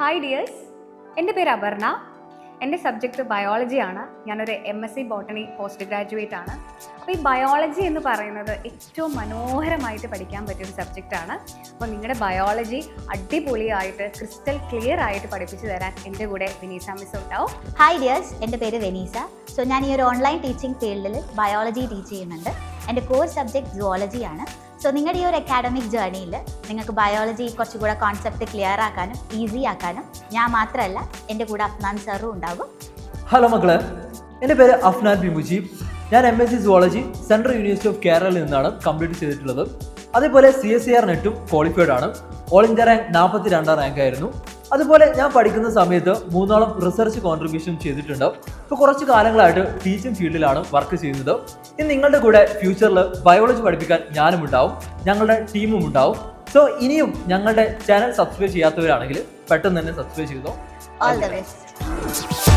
Hi dears, എൻ്റെ പേര് അപർണ. എൻ്റെ സബ്ജക്റ്റ് ബയോളജിയാണ്. ഞാനൊരു MSc ബോട്ടണി പോസ്റ്റ് ഗ്രാജുവേറ്റ് ആണ്. അപ്പോൾ ഈ ബയോളജി എന്ന് പറയുന്നത് ഏറ്റവും മനോഹരമായിട്ട് പഠിക്കാൻ പറ്റിയൊരു സബ്ജക്റ്റാണ്. അപ്പോൾ നിങ്ങളുടെ ബയോളജി അടിപൊളിയായിട്ട് ക്രിസ്റ്റൽ ക്ലിയർ ആയിട്ട് പഠിപ്പിച്ചു തരാൻ എൻ്റെ കൂടെ വെനീസ മിസ് ഉണ്ടാവും. ഹായ് ഡിയേഴ്സ്, എൻ്റെ പേര് വെനീസ. സോ ഞാൻ ഈ ഒരു ഓൺലൈൻ ടീച്ചിങ് ഫീൽഡിൽ ബയോളജി ടീച്ച് ചെയ്യുന്നുണ്ട്. എൻ്റെ കോർ സബ്ജക്റ്റ് സുവോളജിയാണ്. സോ നിങ്ങളുടെ ഈ ഒരു അക്കാഡമിക് ജേർണിയിൽ നിങ്ങൾക്ക് ബയോളജി കുറച്ചുകൂടെ കോൺസെപ്റ്റ് ക്ലിയർ ആക്കാനും ഈസി ആക്കാനും ഞാൻ മാത്രമല്ല എൻ്റെ കൂടെ അഫ്നാൻ സാറും ഉണ്ടാകും. ഹലോ മക്കളെ, എൻ്റെ പേര് അഫ്നാൻ ബി മുജീബ്. ഞാൻ MSc zoology central university of കേരളയിൽ നിന്നാണ് കംപ്ലീറ്റ് ചെയ്തിട്ടുള്ളത്. അതേപോലെ CSIR നെറ്റും ക്വാളിഫൈഡ് ആണ്. ഓൾ ഇന്ത്യ റാങ്ക് 42ാം റാങ്ക് ആയിരുന്നു. അതുപോലെ ഞാൻ പഠിക്കുന്ന സമയത്ത് 3 റിസർച്ച് കോൺട്രിബ്യൂഷൻ ചെയ്തിട്ടുണ്ട്. ഇപ്പോൾ കുറച്ച് കാലങ്ങളായിട്ട് ടീച്ചിങ് ഫീൽഡിലാണ് വർക്ക് ചെയ്യുന്നത്. ഇനി നിങ്ങളുടെ കൂടെ ഫ്യൂച്ചറിൽ ബയോളജി പഠിപ്പിക്കാൻ ഞാനും ഉണ്ടാവും, ഞങ്ങളുടെ ടീമും ഉണ്ടാവും. സോ ഇനിയും ഞങ്ങളുടെ ചാനൽ സബ്സ്ക്രൈബ് ചെയ്യാത്തവരാണെങ്കിൽ പെട്ടെന്ന് തന്നെ സബ്സ്ക്രൈബ് ചെയ്തോ. All the best.